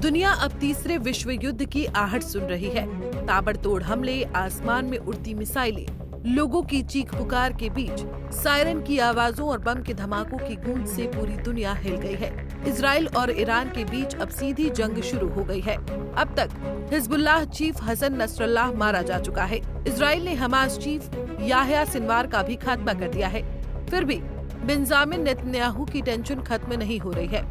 दुनिया अब तीसरे विश्व युद्ध की आहट सुन रही है। ताबड़तोड़ हमले, आसमान में उड़ती मिसाइलें, लोगों की चीख पुकार के बीच सायरन की आवाजों और बम के धमाकों की गूंज से पूरी दुनिया हिल गई है। इजराइल और ईरान के बीच अब सीधी जंग शुरू हो गई है। अब तक हिजबुल्लाह चीफ हसन नसरल्लाह मारा जा चुका है। इजराइल ने हमास चीफ याह्या सिनवार का भी खात्मा कर दिया है। फिर भी बेंजामिन नेतन्याहू की टेंशन खत्म नहीं हो रही है।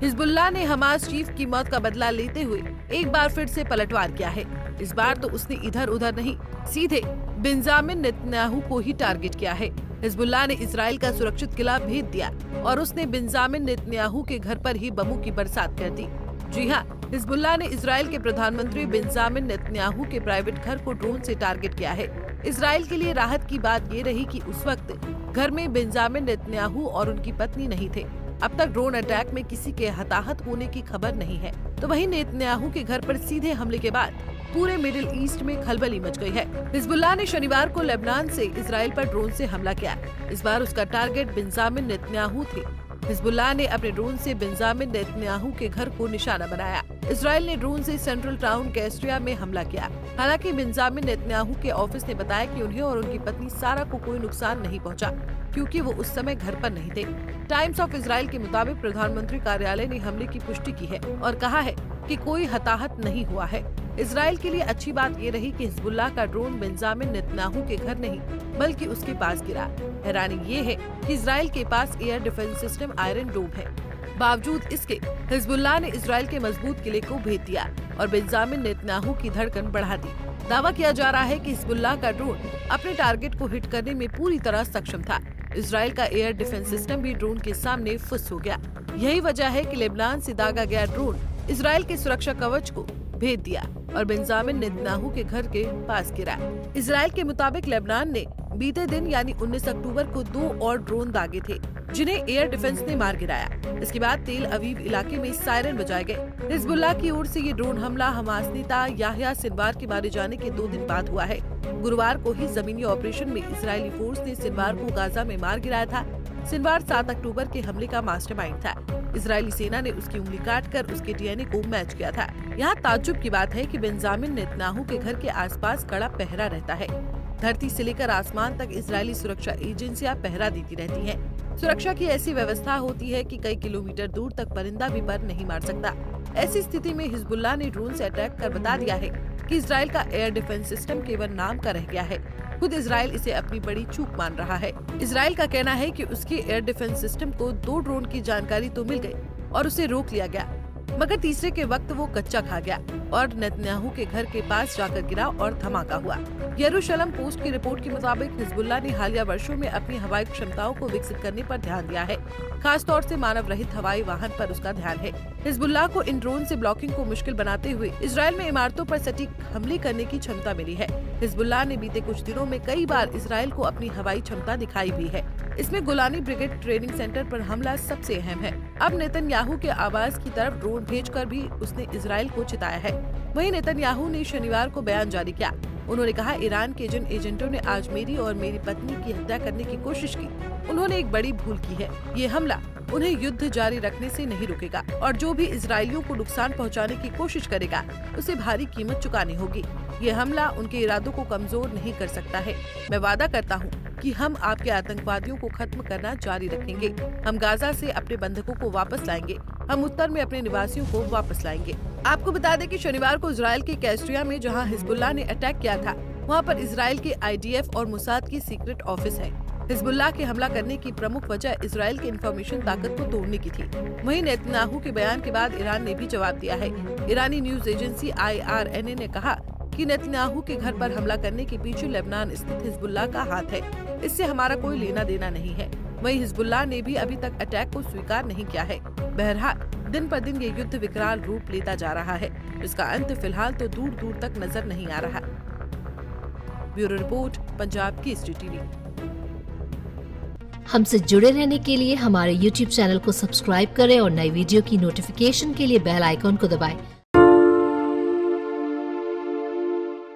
हिजबुल्लाह ने हमास चीफ की मौत का बदला लेते हुए एक बार फिर से पलटवार किया है। इस बार तो उसने इधर उधर नहीं, सीधे बेंजामिन नेतन्याहू को ही टारगेट किया है। हिजबुल्लाह ने इजराइल का सुरक्षित किला भेद दिया और उसने बेंजामिन नेतन्याहू के घर पर ही बमों की बरसात कर दी। जी हाँ, हिजबुल्लाह ने इजराइल के प्रधानमंत्री बेंजामिन नेतन्याहू के प्राइवेट घर को ड्रोन से टारगेट किया है। इजराइल के लिए राहत की बात ये रही कि उस वक्त घर में बेंजामिन नेतन्याहू और उनकी पत्नी नहीं थे। अब तक ड्रोन अटैक में किसी के हताहत होने की खबर नहीं है। तो वहीं नेतन्याहू के घर पर सीधे हमले के बाद पूरे मिडिल ईस्ट में खलबली मच गई है। हिजबुल्लाह ने शनिवार को लेबनान से इजराइल पर ड्रोन से हमला किया। इस बार उसका टारगेट बेंजामिन नेतन्याहू थे। हिजबुल्लाह ने अपने ड्रोन से बेंजामिन नेतन्याहू के घर को निशाना बनाया। इजराइल ने ड्रोन से सेंट्रल टाउन कैस्ट्रिया में हमला किया। हालांकि बेंजामिन नेतन्याहू के ऑफिस ने बताया कि उन्हें और उनकी पत्नी सारा को कोई नुकसान नहीं पहुंचा, क्योंकि वो उस समय घर पर नहीं थे। टाइम्स ऑफ इजराइल के मुताबिक प्रधानमंत्री कार्यालय ने हमले की पुष्टि की है और कहा है कि कोई हताहत नहीं हुआ है। इजराइल के लिए अच्छी बात ये रही कि हिजबुल्लाह का ड्रोन बेंजामिन नेतन्याहू के घर नहीं बल्कि उसके पास गिरा। हैरानी ये है कि इजराइल के पास एयर डिफेंस सिस्टम आयरन डोम है। बावजूद इसके हिजबुल्लाह ने इजराइल के मजबूत किले को भेद दिया और बेंजामिन नेतन्याहू की धड़कन बढ़ा दी। दावा किया जा रहा है कि हिजबुल्लाह का ड्रोन अपने टारगेट को हिट करने में पूरी तरह सक्षम था। इजराइल का एयर डिफेंस सिस्टम भी ड्रोन के सामने फुस हो गया। यही वजह है कि लेबनान से दागा गया ड्रोन इजराइल के सुरक्षा कवच को भेद दिया और बेंजामिन नेतन्याहू के घर के पास गिरा। इजराइल के मुताबिक लेबनान ने बीते दिन यानी 19 अक्टूबर को 2 और ड्रोन दागे थे, जिन्हें एयर डिफेंस ने मार गिराया। इसके बाद तेल अवीव इलाके में सायरन बजाए गए। हिजबुल्लाह की ओर से ये ड्रोन हमला हमास नेता याह्या सिनवार के मारे जाने के 2 दिन बाद हुआ है। गुरुवार को ही जमीनी ऑपरेशन में इजरायली फोर्स ने सिनवार को गाजा में मार गिराया था। सिनवार 7 अक्टूबर के हमले का मास्टरमाइंड था। इजरायली सेना ने उसकी उंगली काटकर उसके डीएनए को मैच किया था। यहाँ ताज्जुब की बात है कि बेंजामिन नेतन्याहू के घर के आसपास कड़ा पहरा रहता है। धरती से लेकर आसमान तक इजरायली सुरक्षा एजेंसियां पहरा देती रहती हैं। सुरक्षा की ऐसी व्यवस्था होती है कि कई किलोमीटर दूर तक परिंदा भी पर नहीं मार सकता। ऐसी स्थिति में हिजबुल्लाह ने ड्रोन से अटैक कर बता दिया है कि इजराइल का एयर डिफेंस सिस्टम केवल नाम का रह गया है। खुद इजराइल इसे अपनी बड़ी चूक मान रहा है। इजराइल का कहना है कि उसके एयर डिफेंस सिस्टम को 2 ड्रोन की जानकारी तो मिल गई और उसे रोक लिया गया, मगर तीसरे के वक्त वो कच्चा खा गया और नेतन्याहू के घर के पास जाकर गिरा और धमाका हुआ। यरूशलेम पोस्ट की रिपोर्ट के मुताबिक हिजबुल्लाह ने हालिया वर्षों में अपनी हवाई क्षमताओं को विकसित करने पर ध्यान दिया है। खास तौर से मानव रहित हवाई वाहन पर उसका ध्यान है। हिजबुल्लाह को इन ड्रोन से ब्लॉकिंग को मुश्किल बनाते हुए इजराइल में इमारतों पर सटीक हमले करने की क्षमता मिली है। हिजबुल्लाह ने बीते कुछ दिनों में कई बार इजराइल को अपनी हवाई क्षमता दिखाई भी है। इसमें गोलानी ब्रिगेड ट्रेनिंग सेंटर पर हमला सबसे अहम है। अब नेतन्याहू के आवास की तरफ ड्रोन भेजकर भी उसने इजराइल को चिताया है। वहीं नेतन्याहू ने शनिवार को बयान जारी किया। उन्होंने कहा, ईरान के जिन एजेंटों ने आज मेरी और मेरी पत्नी की हत्या करने की कोशिश की, उन्होंने एक बड़ी भूल की है। ये हमला उन्हें युद्ध जारी रखने से नहीं रुकेगा और जो भी इजरायलियों को नुकसान पहुंचाने की कोशिश करेगा उसे भारी कीमत चुकानी होगी। ये हमला उनके इरादों को कमजोर नहीं कर सकता है। मैं वादा करता हूँ कि हम आपके आतंकवादियों को खत्म करना जारी रखेंगे। हम गाजा से अपने बंधकों को वापस लाएंगे। हम उत्तर में अपने निवासियों को वापस लाएंगे। आपको बता दें कि शनिवार को इजराइल के कैस्ट्रिया में जहां हिजबुल्लाह ने अटैक किया था, वहां पर इजराइल के आईडीएफ और मोसाद की सीक्रेट ऑफिस है। हिजबुल्लाह के हमला करने की प्रमुख वजह इजराइल की इंफॉर्मेशन ताकत को तोड़ने की थी। वहीं नेतन्याहू के बयान के बाद ईरान ने भी जवाब दिया है। ईरानी न्यूज एजेंसी IRNA ने कहा कि नेतन्याहू के घर पर हमला करने के पीछे लेबनान स्थित हिजबुल्लाह का हाथ है। इससे हमारा कोई लेना देना नहीं है। वहीं हिजबुल्लाह ने भी अभी तक अटैक को स्वीकार नहीं किया है। बहरहाल दिन पर दिन ये युद्ध विकराल रूप लेता जा रहा है, जिसका अंत फिलहाल तो दूर दूर तक नजर नहीं आ रहा। Bureau report, Punjab Kesari TV. हमसे जुड़े रहने के लिए हमारे YouTube चैनल को सब्सक्राइब करें और नई वीडियो की नोटिफिकेशन के लिए बेल आइकॉन को दबाएं।